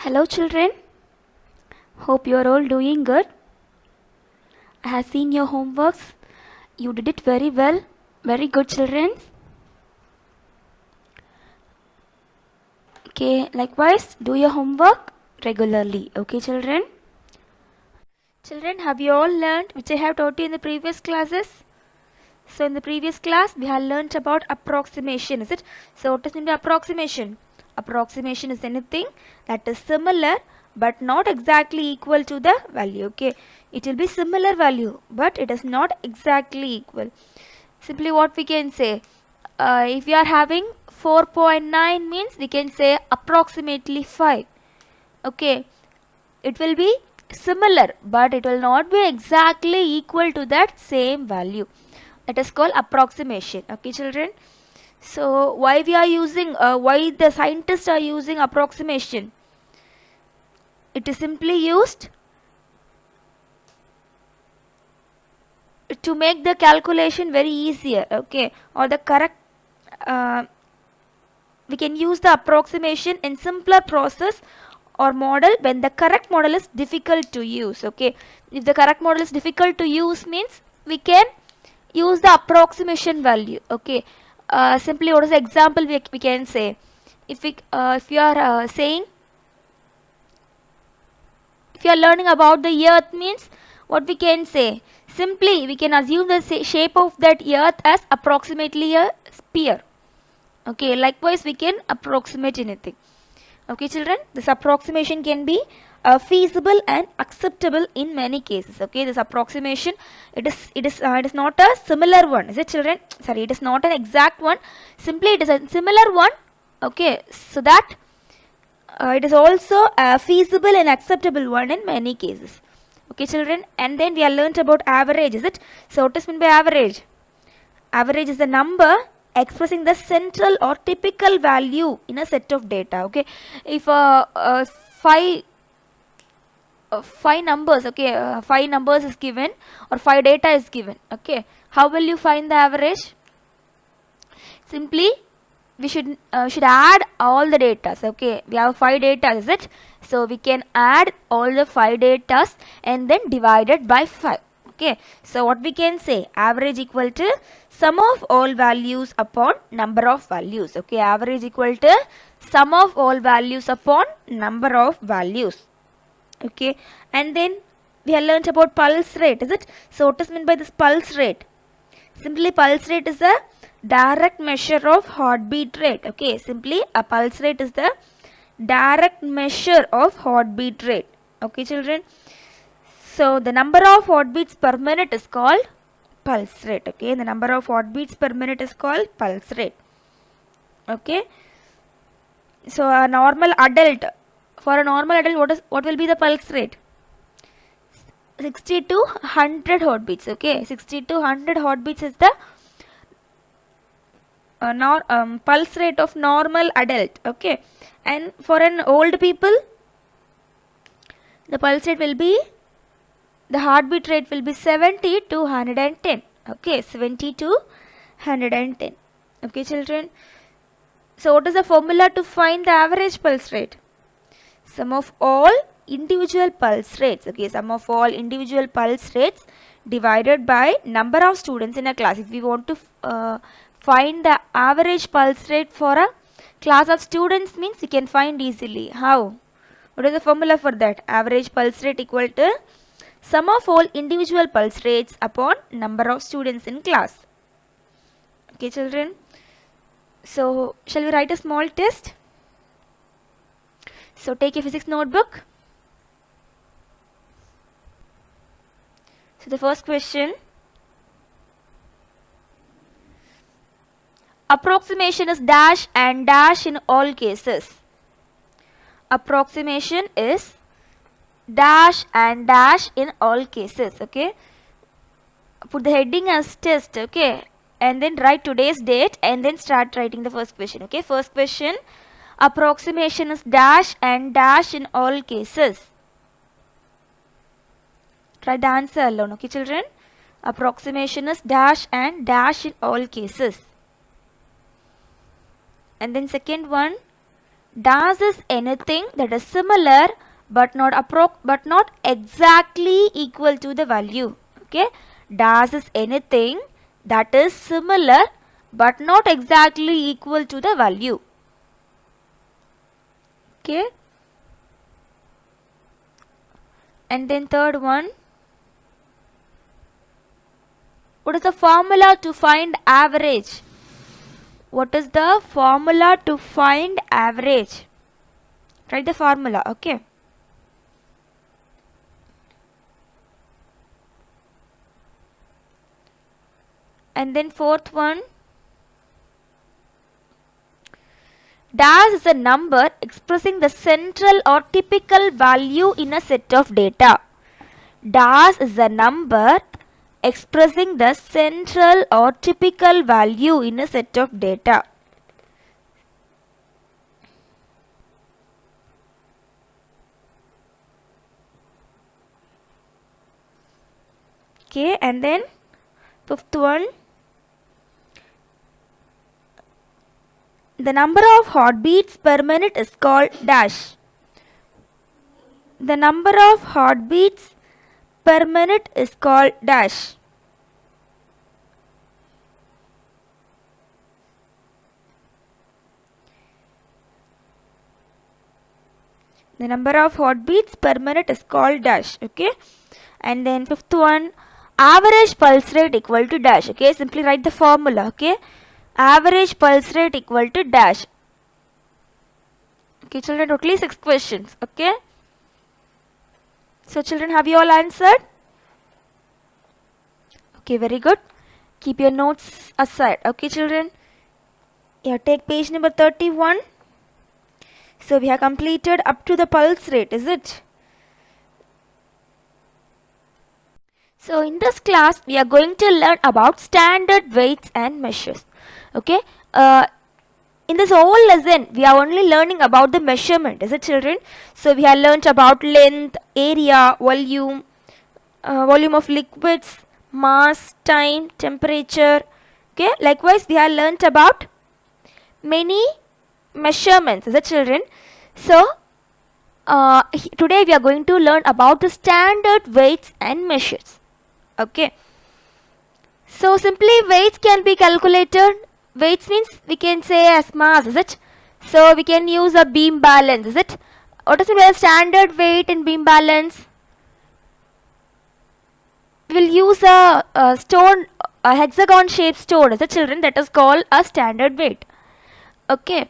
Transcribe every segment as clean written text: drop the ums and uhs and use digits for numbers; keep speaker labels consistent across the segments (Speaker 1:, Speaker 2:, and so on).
Speaker 1: Hello children, hope you are all doing good. I have seen your homeworks. You did it very well. Very good children. Okay, likewise do your homework regularly. Okay children. Children, have you all learned which I have taught you in the previous classes? So in the previous class we have learnt about approximation, is it? So what is meant by approximation? Approximation is anything that is similar but not exactly equal to the value. Okay, it will be similar value but it is not exactly equal. Simply what we can say, if we are having 4.9 means we can say approximately 5. Okay, it will be similar but it will not be exactly equal to that same value. It is called approximation. Okay children, so why we are using why the scientists are using approximation? It is simply used to make the calculation very easier, okay, or the correct we can use the approximation in simpler process or model when the correct model is difficult to use. Okay, if the correct model is difficult to use means we can use the approximation value. Okay, simply what is the example we can say? If you are saying, if you are learning about the earth means what we can say? Simply we can assume the shape of that earth as approximately a sphere. Okay, likewise we can approximate anything. Okay children, this approximation can be feasible and acceptable in many cases. Okay, this approximation, it is not a similar one, is it children? Sorry, it is not an exact one, simply it is a similar one. Okay, so that it is also a feasible and acceptable one in many cases. Okay children, and then we have learnt about average, is it? So what is meant by average? Average is the number expressing the central or typical value in a set of data. Okay, if five numbers, okay, 5 numbers is given or 5 data is given, okay, how will you find the average? Simply we should add all the data. Okay, we have 5 data, is it? So we can add all the 5 data and then divide it by 5. Okay, so what we can say, average equal to sum of all values upon number of values. Okay, average equal to sum of all values upon number of values. Okay, and then we have learnt about pulse rate, is it? So what is meant by this pulse rate? Simply pulse rate is a direct measure of heartbeat rate. Okay, simply a pulse rate is the direct measure of heartbeat rate. Okay children, so the number of heartbeats per minute is called pulse rate. Okay, the number of heartbeats per minute is called pulse rate. Okay, so a normal adult, for a normal adult, what will be the pulse rate? 60 to 100 heartbeats. Okay, 60 to 100 heartbeats is the pulse rate of normal adult. Okay, and for an old people, the pulse rate will be, the heartbeat rate will be 70 to 110. Okay, 70 to 110. Okay children, so what is the formula to find the average pulse rate? Sum of all individual pulse rates. Okay, sum of all individual pulse rates divided by number of students in a class. If we want to find the average pulse rate for a class of students means you can find easily. How? What is the formula for that? Average pulse rate equal to sum of all individual pulse rates upon number of students in class. Okay children, so shall we write a small test? So take a physics notebook. So the first question, approximation is dash and dash in all cases. Approximation is dash and dash in all cases. Okay, put the heading as test. Okay, and then write today's date and then start writing the first question. Okay, first question, approximation is dash and dash in all cases. Try the answer alone. Okay children, approximation is dash and dash in all cases. And then second one, DAS is anything that is similar but not exactly equal to the value. Okay, DAS is anything that is similar but not exactly equal to the value. Okay, and then third one, what is the formula to find average? What is the formula to find average? Write the formula. Okay, and then fourth one, DAS is a number expressing the central or typical value in a set of data. DAS is a number expressing the central or typical value in a set of data. Okay, and then fifth one, the number of heartbeats per minute is called dash. The number of heartbeats per minute is called dash. The number of heartbeats per minute is called dash. Okay, and then fifth one, average pulse rate equal to dash. Okay, simply write the formula. Okay, average pulse rate equal to dash. Okay, children, totally 6 questions. Okay, so children, have you all answered? Okay, very good. Keep your notes aside. Okay, children, yeah, take page number 31. So we have completed up to the pulse rate, is it? So in this class, we are going to learn about standard weights and measures. Okay. In this whole lesson, we are only learning about the measurement, is it, children? So we have learned about length, area, volume, volume of liquids, mass, time, temperature. Okay. Likewise, we have learned about many measurements, is it, children? So today we are going to learn about the standard weights and measures. Okay, so simply weights can be calculated. Weights means we can say as mass, is it? So we can use a beam balance, is it? What is the standard weight in beam balance? We will use a stone, a hexagon shaped stone, is it, children? That is called a standard weight. Okay,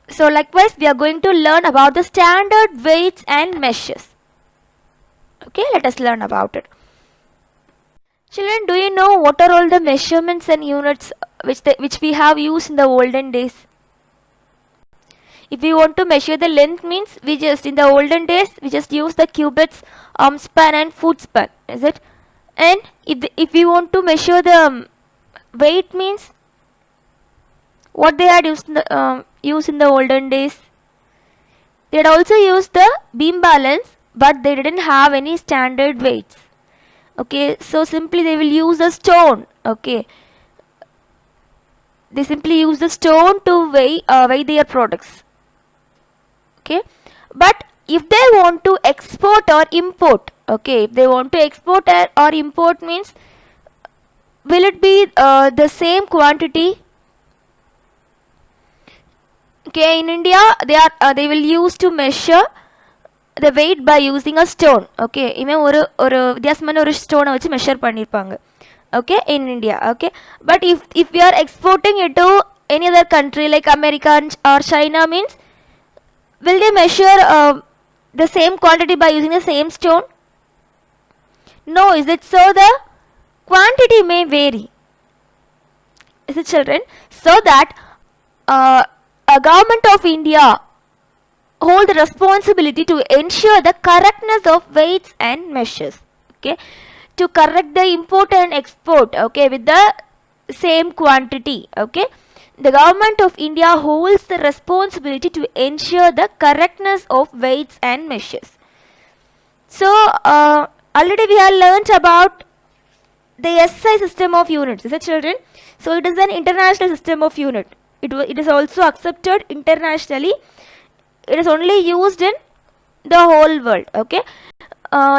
Speaker 1: so likewise we are going to learn about the standard weights and measures. Okay, let us learn about it. Children, do you know what are all the measurements and units which we have used in the olden days? If we want to measure the length, means we just in the olden days we just use the cubits, arm span and foot span, is it? And if we want to measure the weight, means what they had used in the olden days? They had also used the beam balance, but they didn't have any standard weights. Okay, so simply they will use a stone. Okay, they simply use the stone to weigh their products. Okay, but if they want to export or import, okay, if they want to export or import, means will it be the same quantity? Okay, in India they will use to measure the weight by using a stone. Okay, இவன் ஒரு வித்தியாசமான ஒரு ஸ்டோனை வச்சு measure பண்ணிருப்பாங்க. Okay, in India. Okay, but if we are exporting it to any other country like America or China, means will they measure the same quantity by using the same stone? No, is it so? The quantity may vary, is it, children? So that a government of India hold the responsibility to ensure the correctness of weights and measures. Okay, to correct the import and export, okay, with the same quantity. Okay, the government of India holds the responsibility to ensure the correctness of weights and measures. So already we have learnt about the SI system of units, is it, children? So it is an international system of unit. It is also accepted internationally. It is only used in the whole world. Okay,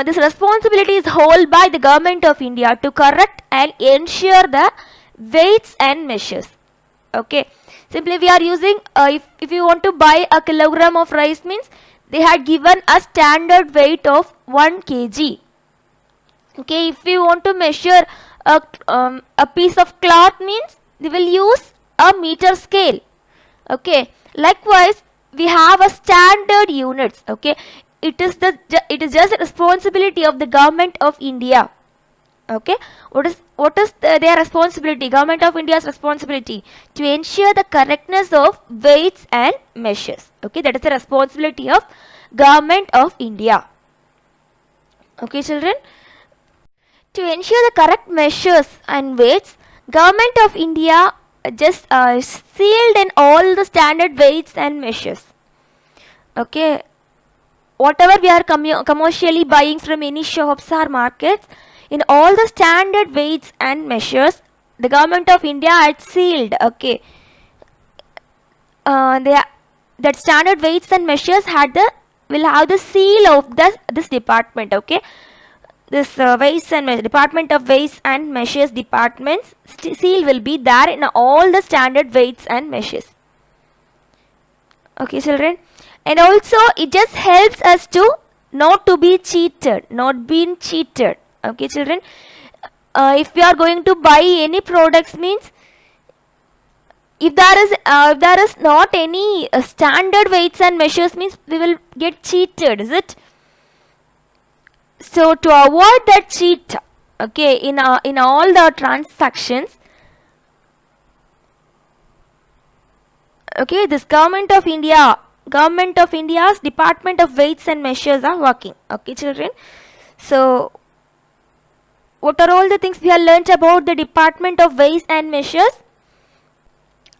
Speaker 1: this responsibility is held by the government of India to correct and ensure the weights and measures. Okay, simply we are using if you want to buy a kilogram of rice, means they had given a standard weight of 1 kg. Okay, if we want to measure a piece of cloth, means they will use a meter scale. Okay, likewise we have a standard units. Okay, it is just a responsibility of the government of India. Okay, what is their responsibility? Government of India's responsibility to ensure the correctness of weights and measures. Okay, that is the responsibility of government of India. Okay, children, to ensure the correct measures and weights, government of India just sealed in all the standard weights and measures. Okay, whatever we are commercially buying from any shops or markets, in all the standard weights and measures, the government of India had sealed. Okay, that standard weights and measures will have the seal of this department. Okay, this weights and Department of Weights and Measures department's seal will be there in all the standard weights and measures. Okay, children, and also it just helps us to not to be cheated, not being cheated. Okay, children, if we are going to buy any products, means if there is not any standard weights and measures, means we will get cheated, is it? So to avoid that cheat, okay, in all the transactions, okay, this government of India's Department of Weights and Measures are working. Okay, children, so what are all the things we have learnt about the Department of Weights and Measures?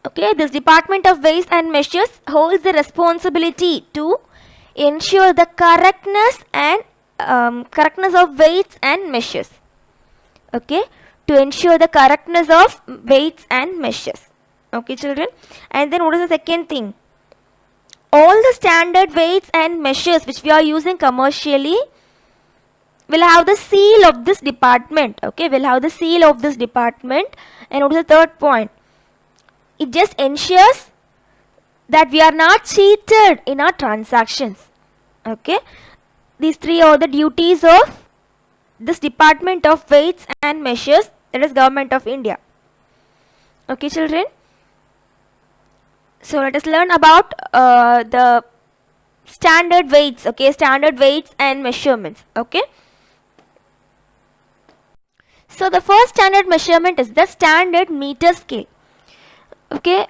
Speaker 1: Okay, this Department of Weights and Measures holds the responsibility to ensure the correctness of weights and measures. Okay, to ensure the correctness of weights and measures. Okay, children, and then what is the second thing? All the standard weights and measures which we are using commercially will have the seal of this department. Okay, will have the seal of this department. And what is the third point? It just ensures that we are not cheated in our transactions. Okay, these three are the duties of this Department of Weights and Measures, that is Government of India. Okay, children, so let us learn about the standard weights. Okay, standard weights and measurements. Okay, so the first standard measurement is the standard meter scale. Okay,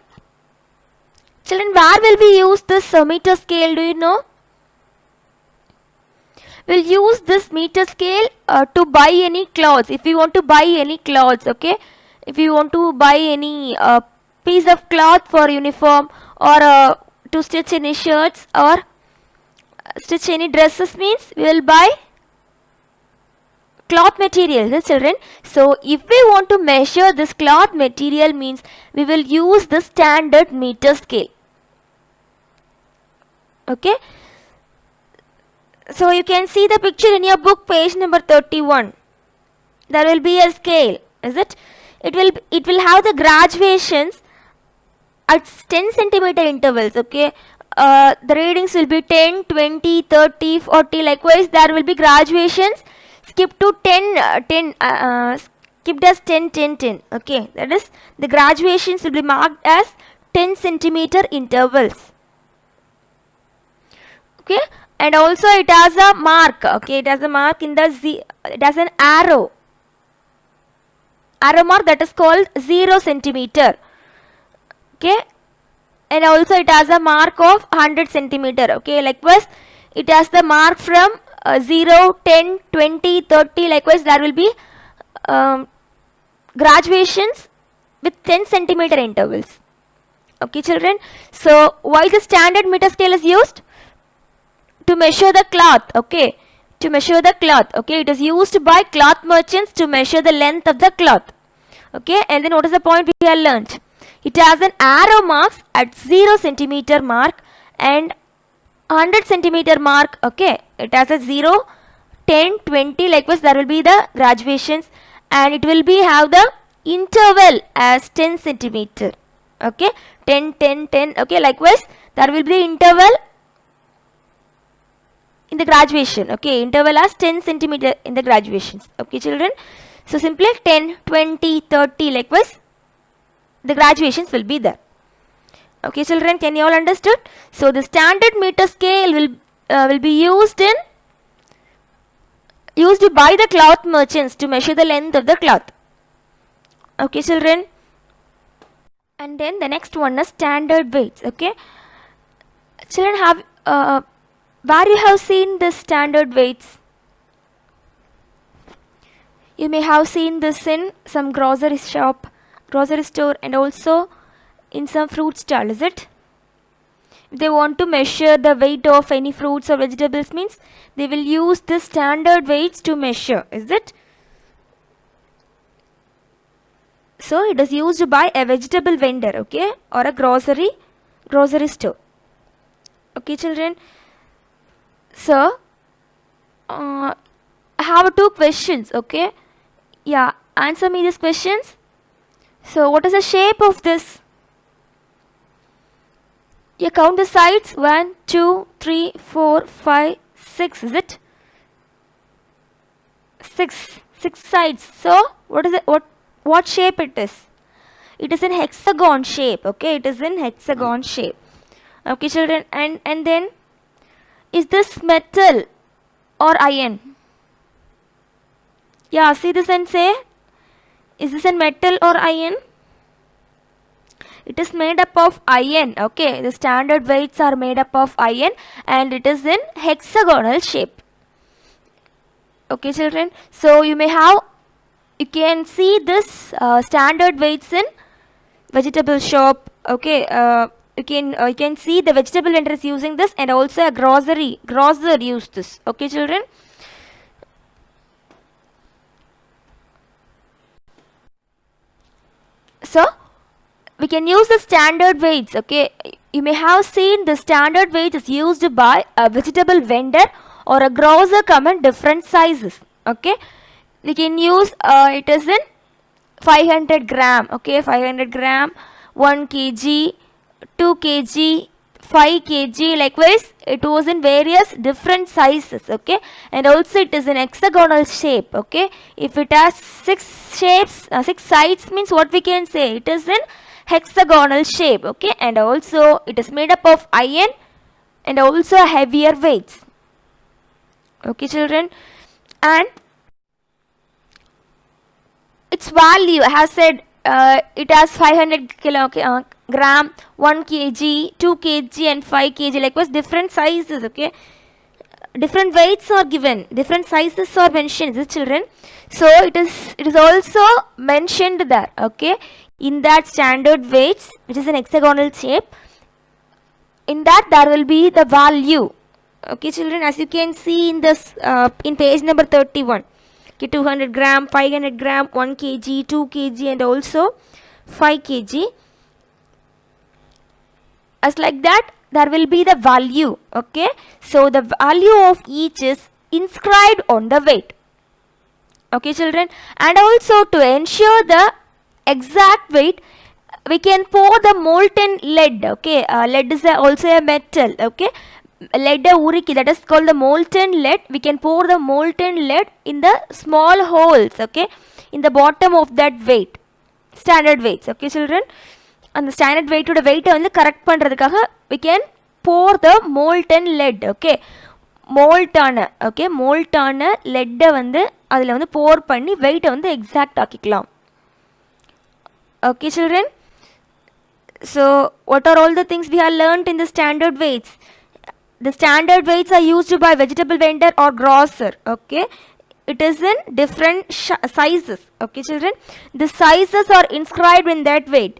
Speaker 1: children, where will we use this meter scale? Do you know? We'll use this meter scale to buy any clothes. If we want to buy any clothes, okay, if you want to buy any piece of cloth for uniform, or to stitch any shirts or stitch any dresses, means we will buy cloth material, yes, children. So if we want to measure this cloth material, means we will use the standard meter scale. Okay, so you can see the picture in your book, page number 31. There will be a scale, is it? It will have the graduations at 10 centimeter intervals. Okay, the readings will be 10, 20, 30, 40. Likewise, there will be graduations skipped to 10, skipped as 10, 10, 10. Okay, that is, the graduations will be marked as 10 centimeter intervals. Okay, and also it has a mark. Okay, it has a mark in the it has an arrow mark, that is called 0 centimeter. Okay, and also it has a mark of 100 centimeter. Okay, likewise it has the mark from 0, 10, 20, 30. Likewise, there will be graduations with 10 centimeter intervals. Okay, children, so why the standard meter scale is used? To measure the cloth. Okay, to measure the cloth. Okay, it is used by cloth merchants to measure the length of the cloth. Okay, and then what is the point we have learnt? It has an arrow marks at 0 centimeter mark, and 100 centimeter mark, okay, it has a 0, 10, 20, likewise there will be the graduations, and it will be have the interval as 10 centimeter, okay, 10, 10, 10, okay, likewise there will be interval in the graduation, okay, interval as 10 centimeter in the graduations, okay children. So simply 10, 20, 30, likewise the graduations will be there. Okay children, can you all understood? So the standard meter scale will be used by the cloth merchants to measure the length of the cloth. Okay children. And then the next one is standard weights. Okay children, have where you have seen the standard weights? You may have seen this in some grocery shop, grocery store, and also in some fruit stall, is it? If they want to measure the weight of any fruits or vegetables, means they will use the standard weights to measure, is it? So it is used by a vegetable vendor, okay, or a grocery store. Okay children. So I have two questions, okay. Yeah, answer me these questions. So what is the shape of this? You count the sides. 1, 2, 3, 4, 5, 6. Is it? 6 sides. So what is it? What shape it is? It is in hexagon shape. Okay, it is in hexagon shape. Okay, children. And then, is this metal or iron? Yeah, see this and say, is this in metal or iron? It is made up of iron. Okay, the standard weights are made up of iron, and it is in hexagonal shape. Okay children, so you can see this standard weights in vegetable shop. Okay, you can see the vegetable vendor is using this, and also a grocer use this. Okay children. So we can use the standard weights. Okay, you may have seen the standard weight is used by a vegetable vendor or a grocer come in different sizes. Okay, we can use it is in 500 gram. Okay, 500 gram, 1 kg, 2 kg, 5 kg. Likewise, it was in various different sizes. Okay, and also it is in hexagonal shape. Okay, if it has 6 shapes, 6 sides, means what we can say, it is in hexagonal shape. Okay, and also it is made up of iron and also heavier weights. Okay children, and its value, I have said it has 500 gram, 1 kg, 2 kg and 5 kg. Likewise different sizes. Okay, different weights are given, different sizes are mentioned, children. So it is also mentioned there. Okay, in that standard weights, which is an hexagonal shape, in that there will be the value. Okay children, as you can see in this in page number 31. Okay, 200 gram, 500 gram, 1 kg, 2 kg and also 5 kg. As like that, there will be the value. Okay, so the value of each is inscribed on the weight. Okay children, and also to ensure the exact weight, we can pour the molten lead. Okay, lead is also a metal. Okay, lead uriki, that is called the molten lead. We can pour the molten lead in the small holes. Okay, in the bottom of that weight, standard weights. Okay children, and the standard weight to the weight வந்து correct பண்றதுக்காக we can pour the molten lead. Okay, மோல்ட்டான லெட்டை வந்து அதில் வந்து போர் பண்ணி வெயிட்டை வந்து exact ஆக்கிக்கலாம். Okay children, so what are all the things we have learnt in the standard weights? The standard weights are used by vegetable vendor or grocer. Okay, it is in different sizes. Okay children, the sizes are inscribed in that weight.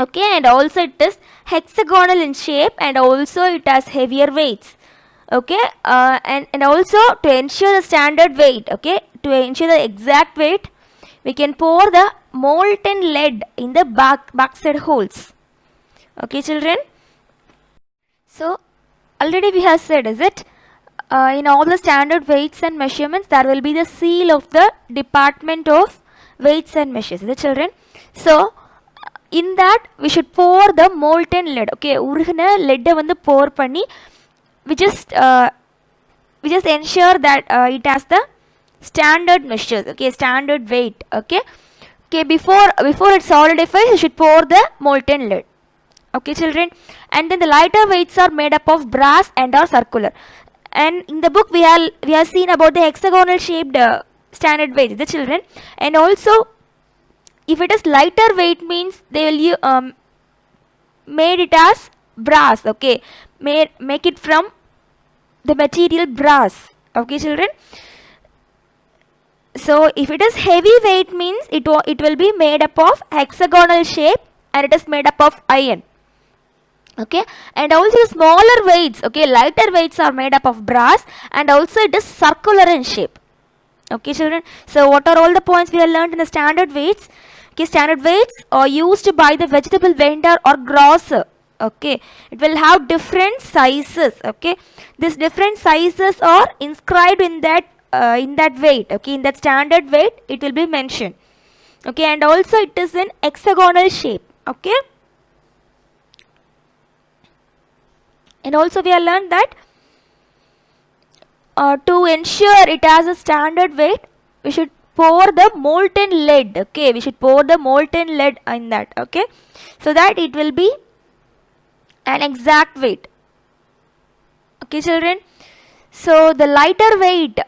Speaker 1: Okay, and also it is hexagonal in shape, and also it has heavier weights. Okay, and also to ensure the standard weight, okay, to ensure the exact weight, we can pour the molten lead in the backside holes. Okay children, so already we have said, is it? In all the standard weights and measurements, there will be the seal of the Department of Weights and Measures, the children. So in that we should pour the molten lead. Okay, urugina lead வந்து pour பண்ணி we just ensure that it has the standard measures. Okay, standard weight. Okay, before it solidifies, you should pour the molten lead. Okay, children. And then the lighter weights are made up of brass and are circular. And in the book we have seen about the hexagonal shaped standard weights, the children. And also, if it is lighter weight means they will made it as brass. Okay, make it from the material brass. Okay, children. So if it is heavy weight means it will be made up of hexagonal shape and it is made up of iron. Okay, and also smaller weights, okay, lighter weights are made up of brass and also it is circular in shape. Okay, children. So what are all the points we have learned in the standard weights? Okay, standard weights are used by the vegetable vendor or grocer. Okay, it will have different sizes. Okay, these different sizes are inscribed in that weight. Okay, in that standard weight it will be mentioned. Okay, and also it is in hexagonal shape. Okay, and also we have learned that to ensure it has a standard weight, we should pour the molten lead. Okay, we should pour the molten lead in that. Okay, so that it will be an exact weight. Okay, children. So the lighter weight,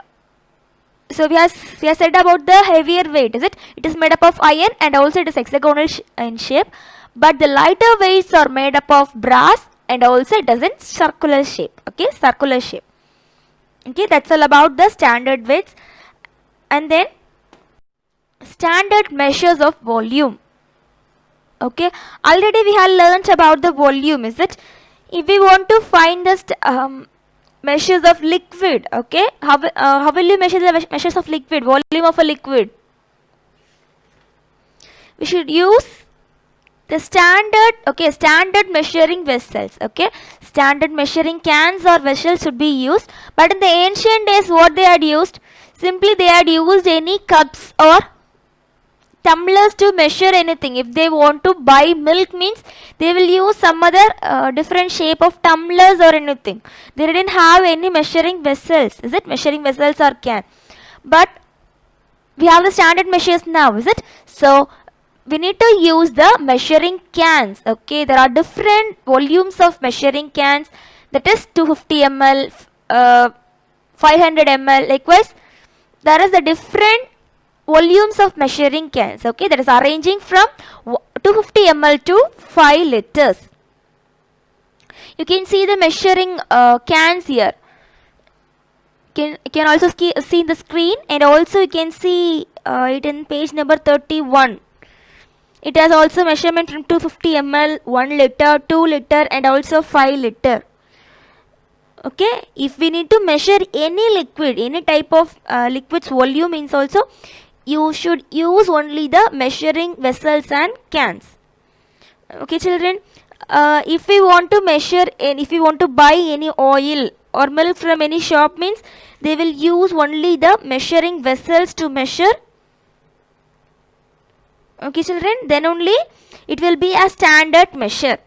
Speaker 1: so we have said about the heavier weight, is it? It is made up of iron and also it is hexagonal in shape. But the lighter weights are made up of brass and also it is in circular shape. Okay, circular shape. Okay, that's all about the standard weights. And then standard measures of volume. Okay, already we have learnt about the volume, is it? If we want to find the measures of liquid, okay, how will you measure the measures of liquid, volume of a liquid? We should use the standard measuring vessels. Okay, standard measuring cans or vessels should be used. But in the ancient days, what they had used? Simply they had used any cups or tumblers to measure anything. If they want to buy milk means they will use some other different shape of tumblers or anything. They didn't have any measuring vessels, is it? Measuring vessels or can. But we have the standard measures now, is it? So we need to use the measuring cans. Okay, there are different volumes of measuring cans, that is 250 ml, 500 ml. Likewise, there is the different volumes of measuring cans. Okay, that is arranging from 250 ml to 5 liters. You can see the measuring cans here. You can also see the screen, and also you can see it in page number 31. It has also measurement from 250 ml, 1 liter, 2 liter and also 5 liter. Okay, if we need to measure any liquid, any type of liquid's volume means also you should use only the measuring vessels and cans. Okay, children. If we want to measure and if we want to buy any oil or milk from any shop means they will use only the measuring vessels to measure. Okay, children, then only it will be a standard measure.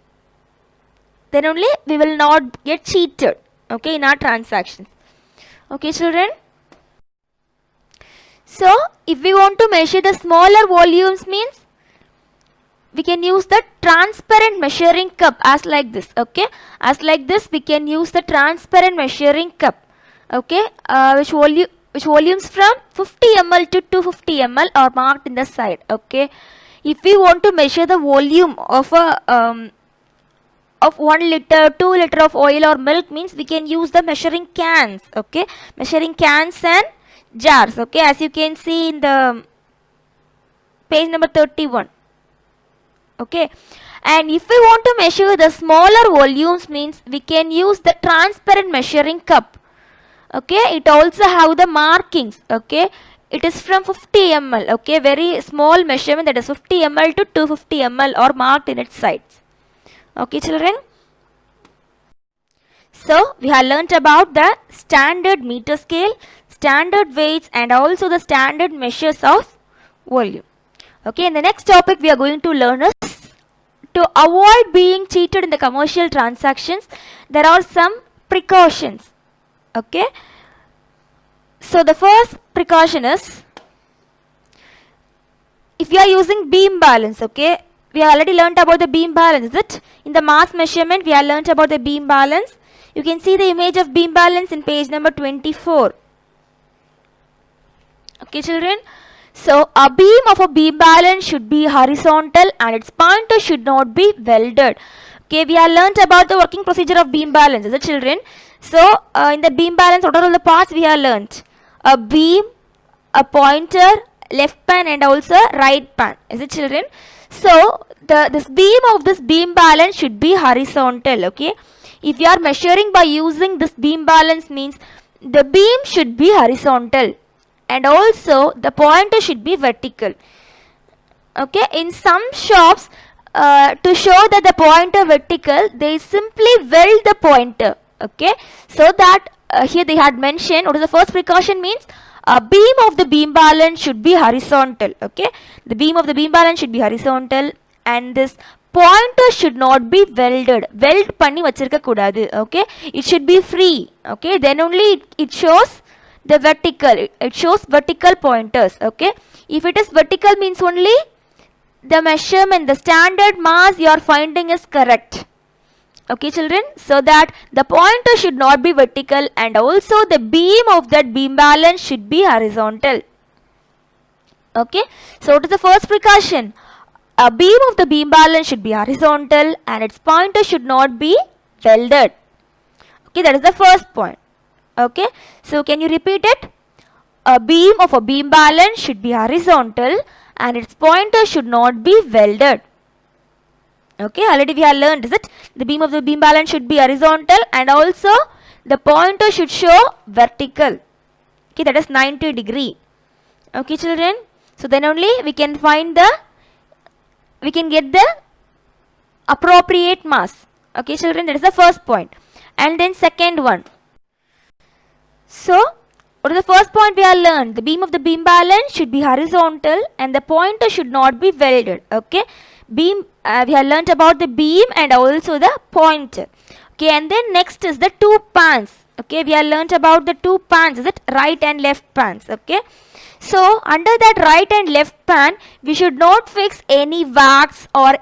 Speaker 1: Then only we will not get cheated, okay, in our transactions. Okay, children. So if we want to measure the smaller volumes means we can use the transparent measuring cup as like this. Okay, as like this we can use the transparent measuring cup. Okay, which volumes from 50 ml to 250 ml are marked in the side. Okay, if we want to measure the volume of a of 1 liter, 2 liter of oil or milk means we can use the measuring cans. Okay, measuring cans and jars. Okay, as you can see in the page number 31. Okay, and if we want to measure the smaller volumes means we can use the transparent measuring cup. Okay, it also have the markings. Okay, it is from 50 ml. Okay, very small measurement, that is 50 ml to 250 ml are marked in its sides. Okay, children. So we have learnt about the standard meter scale, standard weights, and also the standard measures of volume. Okay, in the next topic we are going to learn is to avoid being cheated in the commercial transactions. There are some precautions. Okay, so the first precaution is, if you are using beam balance, okay, we have already learnt about the beam balance, is it? In the mass measurement we have learnt about the beam balance. You can see the image of beam balance in page number 24. Okay children, so a beam of a beam balance should be horizontal and its pointer should not be welded. Okay, we have learnt about the working procedure of beam balance, is it children? So in the beam balance, what are all the parts we have learnt? A beam, a pointer, left pan and also right pan, is it children? So this beam of this beam balance should be horizontal. Okay, if you are measuring by using this beam balance means the beam should be horizontal and also the pointer should be vertical. Okay, in some shops to show that the pointer vertical, they simply weld the pointer. Okay, so that here they had mentioned what is the first precaution means a beam of the beam balance should be horizontal. Okay, the beam of the beam balance should be horizontal and this pointer should not be welded. Weld panni vachirukka koodadu. Okay, it should be free. Okay, then only it shows the vertical. It shows vertical pointers. Okay, if it is vertical means only the measurement, the standard mass you are finding is correct. Okay children, so that the pointer should not be vertical and also the beam of that beam balance should be horizontal. Okay, so what is the first precaution? A beam of the beam balance should be horizontal and its pointer should not be welded. Okay, that is the first point. Okay, so can you repeat it? A beam of a beam balance should be horizontal and its pointer should not be welded. Okay, already we have learned, is it? The beam of the beam balance should be horizontal and also the pointer should show vertical. Okay, that is 90 degree. Okay children, so then only we can get the appropriate mass. Okay children, that is the first point. And then second one. So what is the first point we have learned? The beam of the beam balance should be horizontal and the pointer should not be welded. Okay, beam we have learnt about the beam and also the pointer. Okay, and then next is the two pans. Okay, we have learnt about the two pans, is it? Right and left pans. Okay, so under that right and left pan we should not fix any wax or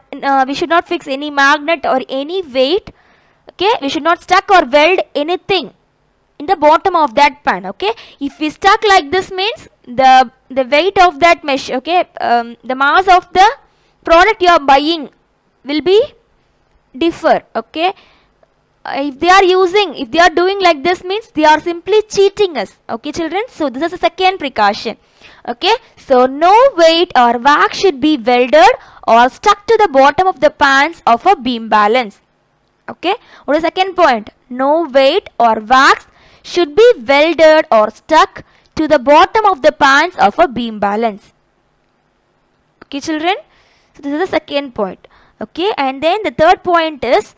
Speaker 1: we should not fix any magnet or any weight. Okay, we should not stuck or weld anything in the bottom of that pan. Okay, if we stuck like this means the weight of that mesh, okay, the mass of the product you are buying will be differ. Okay, if they are doing like this means they are simply cheating us. Okay children, so this is the second precaution. Okay, so no weight or wax should be welded or stuck to the bottom of the pans of a beam balance. Okay, what is the second point? No weight or wax should be welded or stuck to the bottom of the pans of a beam balance. Okay children, so this is the second point. Okay, and then the third point is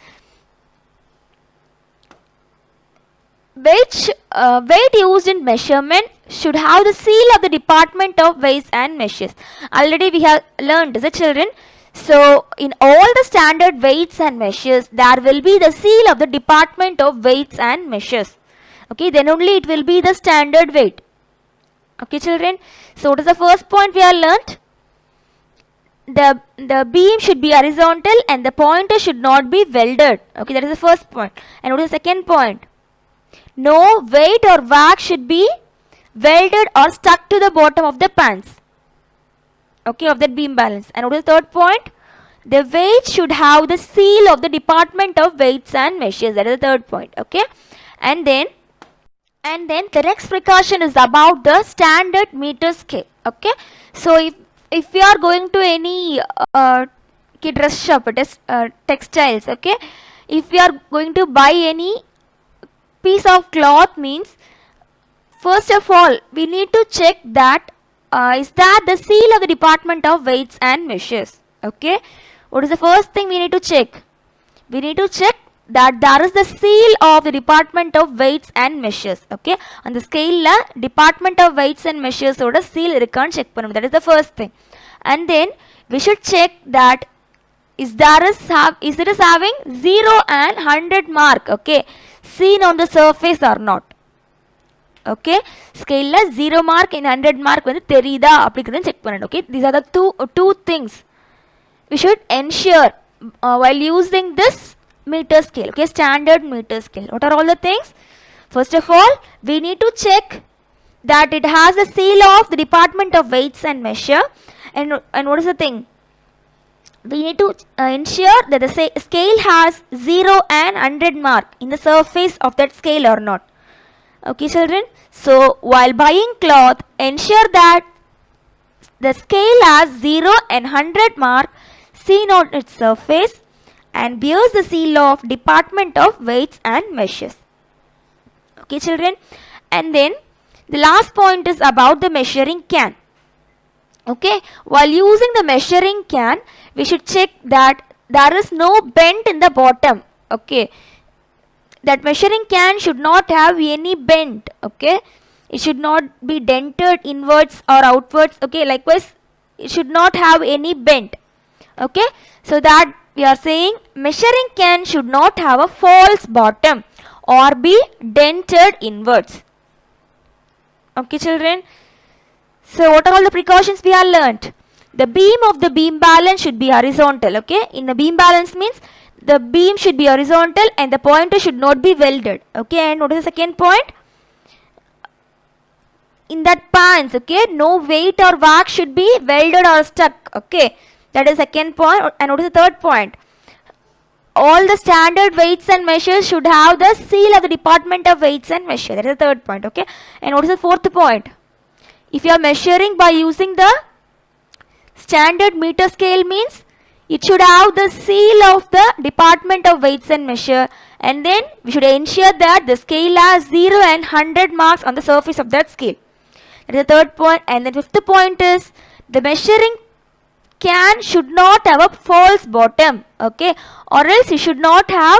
Speaker 1: weight used in measurement should have the seal of the Department of Weights and Measures. Already we have learned, is it children? So in all the standard weights and measures there will be the seal of the Department of Weights and Measures. Okay, then only it will be the standard weight. Okay children, so what is the first point we have learnt? The beam should be horizontal and the pointer should not be welded. Okay, that is the first point. And what is the second point? No weight or wax should be welded or stuck to the bottom of the pans. Okay, of that beam balance. And what is the third point? The weight should have the seal of the Department of Weights and Measures. That is the third point. Okay, and then the next precaution is about the standard meter scale. Okay, so if we are going to any dress shop, textiles, okay, if we are going to buy any piece of cloth means first of all we need to check that is that the seal of the Department of Weights and Measures. Okay, what is the first thing we need to check? We need to check that there is the seal of the Department of Weights and Measures. Okay, on the scale la Department of Weights and Measures oda seal irukkan check panum. That is the first thing. And then we should check that is it is having 0 and 100 mark, okay, seen on the surface or not. Okay, scale la 0 mark and 100 mark வந்து தெரியுதா அப்படிங்கறத check பண்ணணும். Okay, these are the two things we should ensure while using this meter scale. Okay, standard meter scale. What are all the things? First of all, we need to check that it has the seal of the Department of Weights and Measure. And what is the thing? We need to ensure that the scale has 0 and 100 mark in the surface of that scale or not. Okay, children. So while buying cloth, ensure that the scale has 0 and 100 mark seen on its surface and bears the seal of Department of Weights and Measures. Okay, children. And then the last point is about the measuring can. Okay, while using the measuring can, we should check that there is no bend in the bottom. Okay, that measuring can should not have any bend. Okay, it should not be dented inwards or outwards. Okay, likewise it should not have any bend. Okay, so that we are saying measuring can should not have a false bottom or be dented inwards. Okay, children. So what are all the precautions we have learnt? The beam of the beam balance should be horizontal. Okay, in the beam balance means the beam should be horizontal and the pointer should not be welded. Okay, and what is the second point? In that pans, okay, no weight or wax should be welded or stuck. Okay, that is second point. And what is the third point? All the standard weights and measures should have the seal of the Department of Weights and Measures. That is the third point. Okay, and what is the fourth point? If you are measuring by using the standard meter scale means it should have the seal of the Department of Weights and Measure, and then we should ensure that the scale has 0 and 100 marks on the surface of that scale. That is the third point. And the fifth point is the measuring can should not have a false bottom. Okay, or else it should not have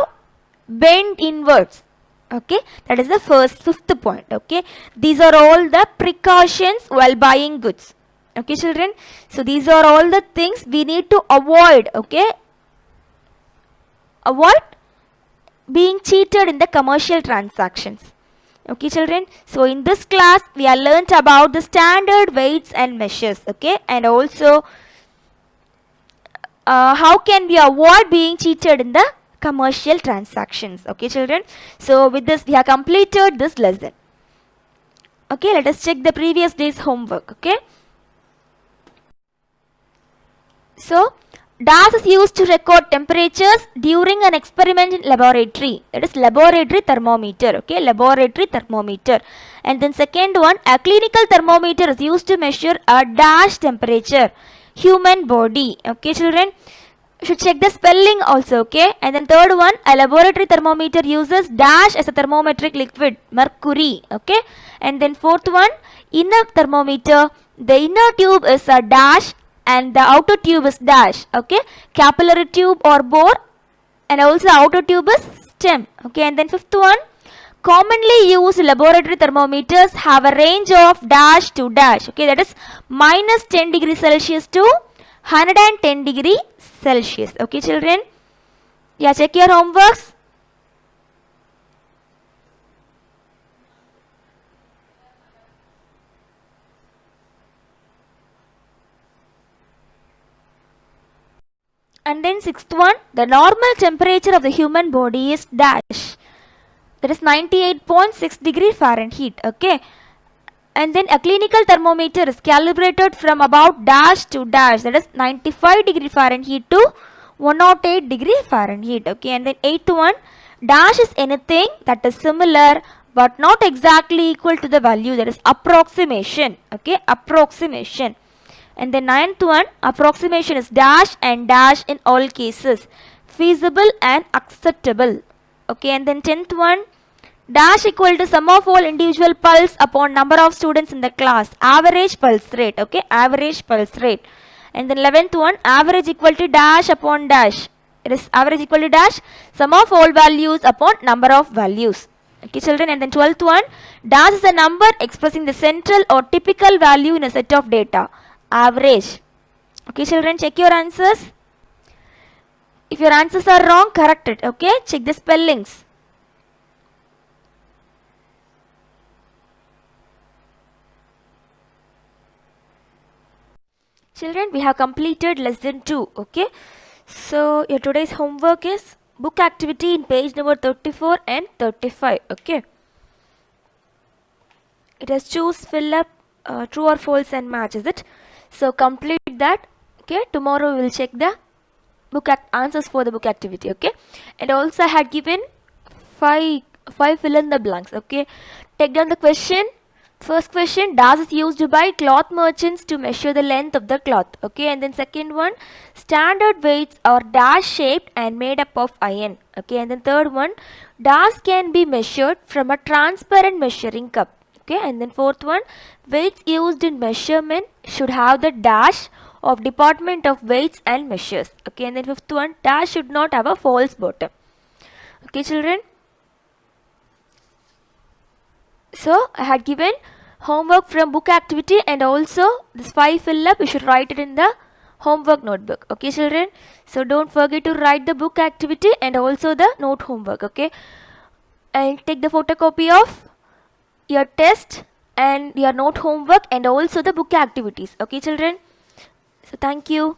Speaker 1: bend inwards. Okay, that is the fifth point. Okay, these are all the precautions while buying goods. Okay, children. So these are all the things we need to avoid. Okay, avoid being cheated in the commercial transactions. Okay, children. So in this class we have learnt about the standard weights and measures. Okay, and also how can we avoid being cheated in the commercial transactions. Okay, children. So with this we have completed this lesson. Okay, let us check the previous day's homework. Okay, so DAS is used to record temperatures during an experiment in laboratory. That is laboratory thermometer. Okay, laboratory thermometer. And then second one, a clinical thermometer is used to measure a dash temperature, human body. Okay, children. Should check the spelling also. Okay, and then third one, a laboratory thermometer uses dash as a thermometric liquid, mercury. Okay, and then fourth one, in a thermometer the inner tube is a dash and the outer tube is dash. Okay, capillary tube or bore, and also outer tube is stem. Okay, and then fifth one, commonly used laboratory thermometers have a range of dash to dash. Okay, that is minus 10 degrees Celsius to 110 degrees Celsius. Okay, children. Yeah, check your homeworks. And then sixth one, the normal temperature of the human body is dash. That is 98.6 degree Fahrenheit. Okay, and then a clinical thermometer is calibrated from about dash to dash. That is 95 degree Fahrenheit to 108 degree Fahrenheit. Okay, and then eighth one, dash is anything that is similar but not exactly equal to the value. That is approximation. Okay, approximation. And the ninth one, approximation is dash and dash in all cases, feasible and acceptable. Okay, and then 10th one, dash equal to sum of all individual pulse upon number of students in the class, average pulse rate. Okay, average pulse rate. And then 11th one, average equal to dash upon dash, It is average equal to dash sum of all values upon number of values. Okay children, and then 12th one, dash is a number expressing the central or typical value in a set of data. Average. Okay children, check your answers. If your answers are wrong, correct it. Okay, check the spellings. Children, we have completed lesson 2. Okay, so your today's homework is book activity in page number 34 and 35. Okay, it has choose, fill up, true or false and match, is it? So complete that. Okay, tomorrow we will check the book answers for the book activity. Okay, and also I had given five fill in the blanks. Okay, take down the question. First question, dash is used by cloth merchants to measure the length of the cloth. Okay, and then second one, standard weights are dash shaped and made up of iron. Okay, and then third one, dash can be measured from a transparent measuring cup. Okay, and then fourth one, weights used in measurement should have the dash of Department of Weights and Measures. Okay, and then fifth one, dash should not have a false bottom. Okay children, so I had given homework from book activity and also this 5 fill up, you should write it in the homework notebook. Okay children, so don't forget to write the book activity and also the note homework. Okay, and take the photocopy of your test and your note homework and also the book activities. Okay children, so thank you.